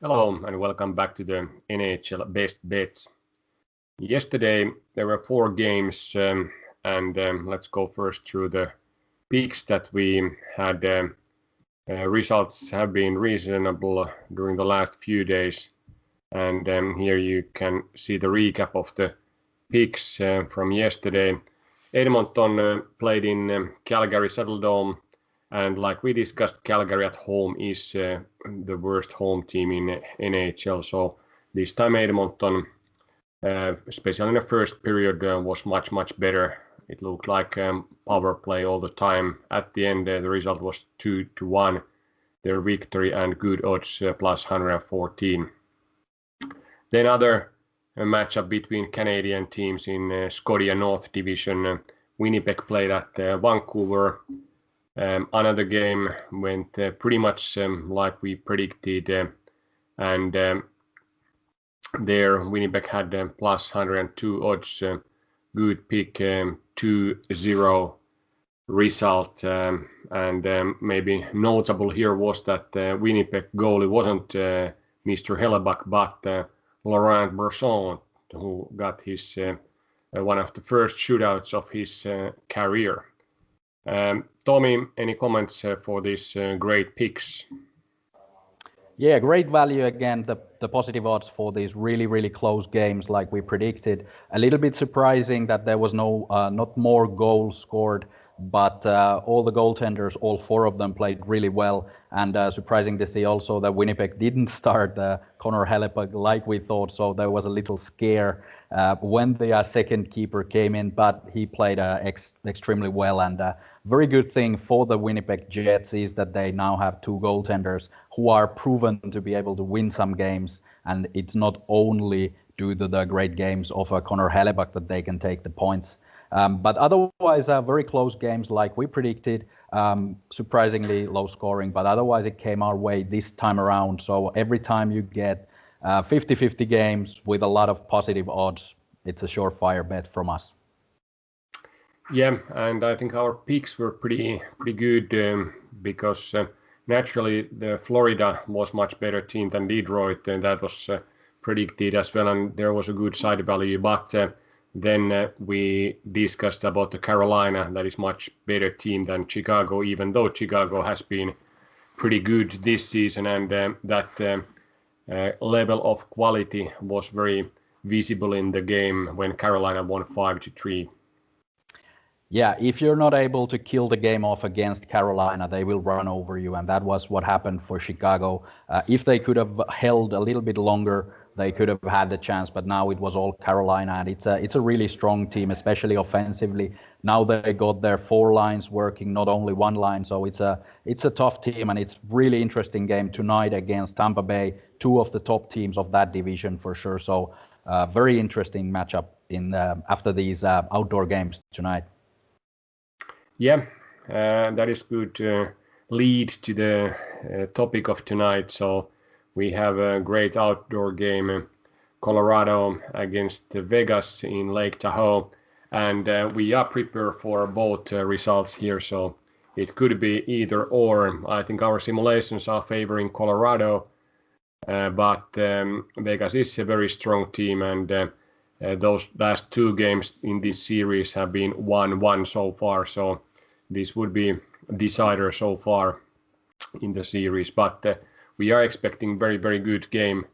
Hello and welcome back to the NHL Best Bets. Yesterday there were 4 games and let's go first through the picks that we had. Results have been reasonable during the last few days, and here you can see the recap of the picks from yesterday. Edmonton played in Calgary Saddledome, and like we discussed, Calgary at home is the worst home team in NHL. So this time Edmonton, especially in the first period, was much better. It looked like power play all the time. At the end, the result was 2-1. Their victory and good odds plus 114. Then other matchup between Canadian teams in Scotia North Division. Winnipeg played at Vancouver. Another game went pretty much like we predicted, and there Winnipeg had plus 102 odds. Good pick, 2-0 result, and maybe notable here was that Winnipeg goalie wasn't Mr. Hellebuck, but Laurent Brosson, who got his one of the first shootouts of his career. Tommy, any comments for these great picks? Yeah, great value again. The positive odds for these really close games, like we predicted. A little bit surprising that there was not more goals scored, but all the goaltenders, all 4 of them played really well. And surprising to see also that Winnipeg didn't start Connor Hellebuyck like we thought. So there was a little scare when the second keeper came in, but he played extremely well. And very good thing for the Winnipeg Jets is that they now have 2 goaltenders who are proven to be able to win some games, and it's not only due to the great games of Connor Hellebuyck that they can take the points. But otherwise, very close games like we predicted, surprisingly low scoring, but otherwise it came our way this time around. So every time you get 50-50 games with a lot of positive odds, it's a surefire bet from us. Yeah, and I think our picks were pretty good because naturally the Florida was much better team than Detroit, and that was predicted as well, and there was a good side value. But then we discussed about the Carolina, that is much better team than Chicago, even though Chicago has been pretty good this season, and that level of quality was very visible in the game when Carolina won 5-3. Yeah, if you're not able to kill the game off against Carolina, they will run over you, and that was what happened for Chicago. If they could have held a little bit longer, they could have had the chance, but now it was all Carolina, and it's a really strong team, especially offensively. Now they got their 4 lines working, not only 1 line, so it's a tough team, and it's really interesting game tonight against Tampa Bay, 2 of the top teams of that division for sure. So very interesting matchup in after these outdoor games tonight. Yeah, that is good lead to the topic of tonight. So we have a great outdoor game, Colorado against Vegas in Lake Tahoe, and we are prepared for both results here. So it could be either or. I think our simulations are favoring Colorado, but Vegas is a very strong team, and those last 2 games in this series have been 1-1 so far. So this would be a decider so far in the series, but we are expecting very good game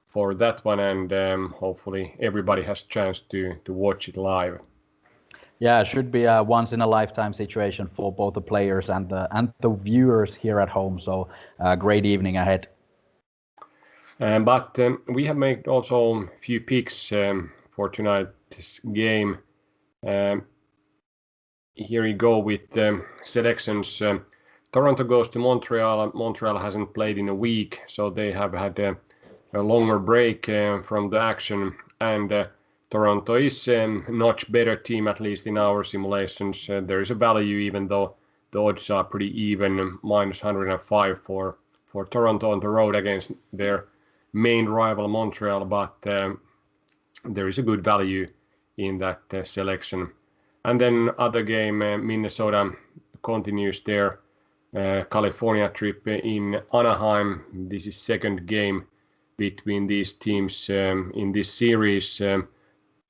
for that one, and hopefully everybody has chance to watch it live. Yeah, it should be a once in a lifetime situation for both the players and the viewers here at home. So great evening ahead. But we have made also a few picks for tonight's game. Here we go with selections. Toronto goes to Montreal. Montreal hasn't played in a week, so they have had a longer break from the action. And Toronto is a notch better team, at least in our simulations. There is a value, even though the odds are pretty even, minus 105 for Toronto on the road against their main rival Montreal. But there is a good value in that selection. And then other game, Minnesota continues their California trip in Anaheim. This is second game between these teams in this series.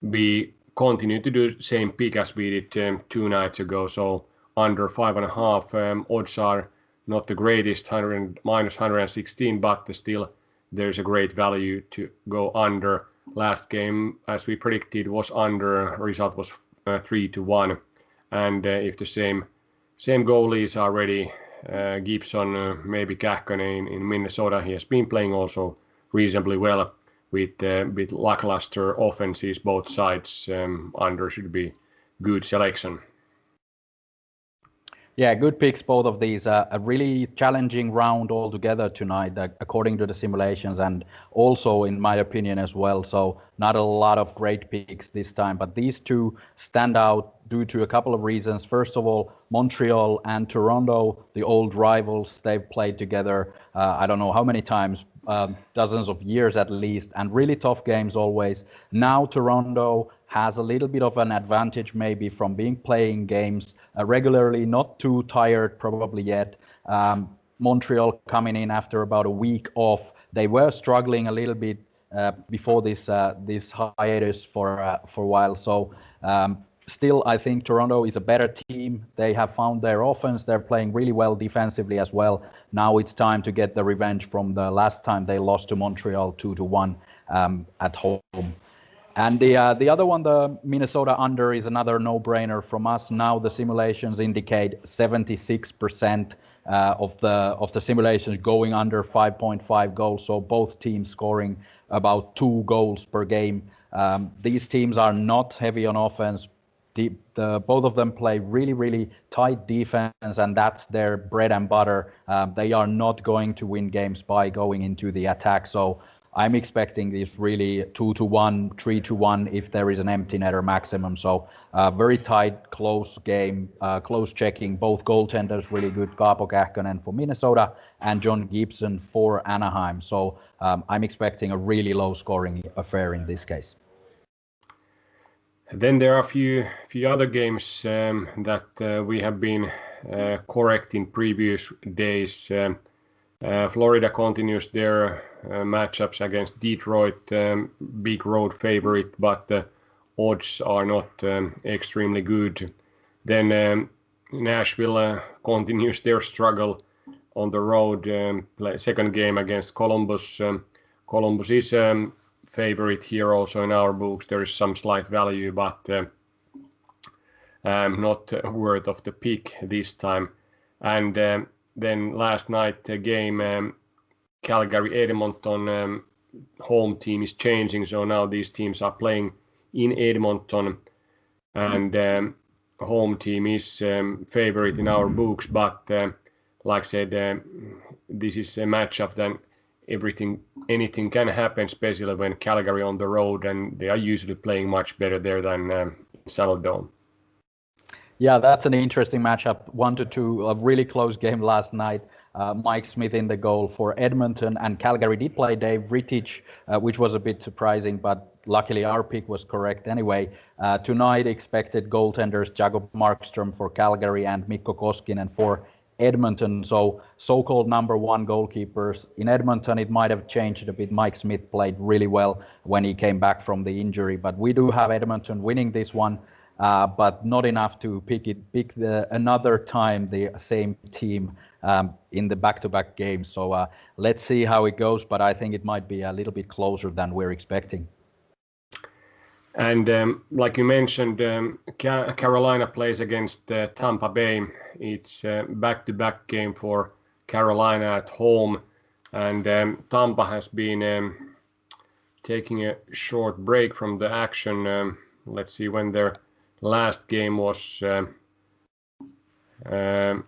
We continue to do the same pick as we did 2 nights ago, so under 5.5. Odds are not the greatest, minus 116, but still there's a great value to go under. Last game, as we predicted, was under. Result was 3-1, and if the same goalies are ready, Gibson, maybe Kähkönen in Minnesota, he has been playing also reasonably well with lackluster offenses both sides. Under should be good selection. Yeah, good picks, both of these. A really challenging round altogether tonight, according to the simulations, and also in my opinion as well. So not a lot of great picks this time, but these two stand out due to a couple of reasons. First of all, Montreal and Toronto, the old rivals, they've played together, I don't know how many times, dozens of years at least, and really tough games always. Now Toronto has a little bit of an advantage maybe from playing games regularly, not too tired probably yet. Montreal coming in after about a week off. They were struggling a little bit before this hiatus for a while. So still, I think Toronto is a better team. They have found their offense. They're playing really well defensively as well. Now it's time to get the revenge from the last time they lost to Montreal 2-1 at home. And the other one, the Minnesota under, is another no-brainer from us. Now the simulations indicate 76% of the simulations going under 5.5 goals. So both teams scoring about 2 goals per game. These teams are not heavy on offense. Both of them play really, really tight defense, and that's their bread and butter. They are not going to win games by going into the attack. So I'm expecting this really 2-1, 3-1 if there is an empty netter maximum. So very tight, close game, close checking. Both goaltenders really good. Kaapo Kähkönen for Minnesota and John Gibson for Anaheim. So I'm expecting a really low-scoring affair in this case. Then there are a few other games that we have been correct in previous days. Florida continues their matchups against Detroit, big road favorite, but the odds are not extremely good. Then Nashville continues their struggle on the road, second game against Columbus. Columbus is favorite here also in our books. There is some slight value, but not worth of the pick this time. And then last night game, Calgary-Edmonton, home team is changing, so now these teams are playing in Edmonton, and home team is favorite in our books, but like I said, this is a matchup that anything can happen, especially when Calgary on the road, and they are usually playing much better there than Saddledome. Yeah, that's an interesting matchup. 1-2, a really close game last night. Mike Smith in the goal for Edmonton, and Calgary did play Dave Rittich, which was a bit surprising, but luckily our pick was correct anyway. Tonight expected goaltenders Jacob Markstrom for Calgary and Mikko Koskinen for Edmonton. So-called number one goalkeepers. In Edmonton, it might have changed a bit. Mike Smith played really well when he came back from the injury, but we do have Edmonton winning this one. But not enough to pick another time the same team in the back-to-back games. So let's see how it goes, but I think it might be a little bit closer than we're expecting. And like you mentioned, Carolina plays against Tampa Bay. It's a back-to-back game for Carolina at home, and Tampa has been taking a short break from the action. Let's see when their last game was 5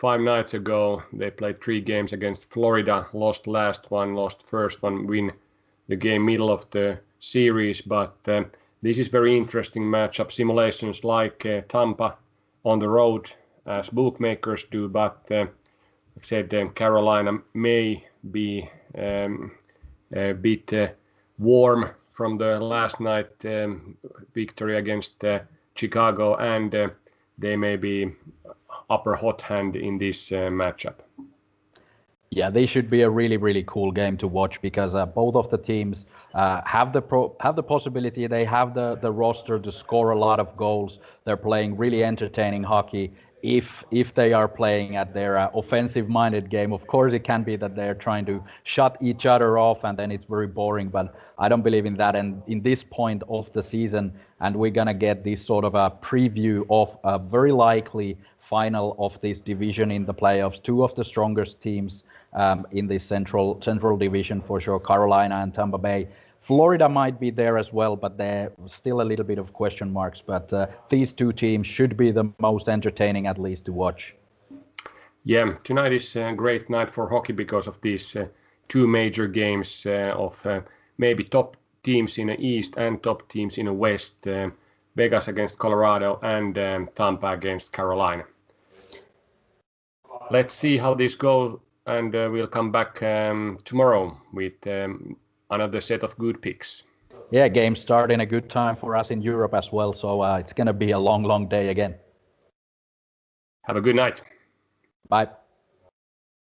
nights ago. They played 3 games against Florida, lost last one, lost first one, win the game middle of the series. But this is very interesting matchup. Simulations like Tampa on the road, as bookmakers do, but like I said, Carolina may be a bit warm from the last night victory against Chicago, and they may be upper hot hand in this matchup. Yeah, they should be a really, really cool game to watch because both of the teams have the possibility. They have the roster to score a lot of goals. They're playing really entertaining hockey. If they are playing at their offensive-minded game, of course it can be that they're trying to shut each other off, and then it's very boring. But I don't believe in that. And in this point of the season, and we're gonna get this sort of a preview of a very likely final of this division in the playoffs. Two of the strongest teams in the central division for sure, Carolina and Tampa Bay. Florida might be there as well, but there's still a little bit of question marks. But these two teams should be the most entertaining, at least, to watch. Yeah, tonight is a great night for hockey because of these two major games of maybe top teams in the East and top teams in the West. Vegas against Colorado and Tampa against Carolina. Let's see how this goes, and we'll come back tomorrow with another set of good picks. Yeah, games start in a good time for us in Europe as well, so it's going to be a long, long day again. Have a good night. Bye.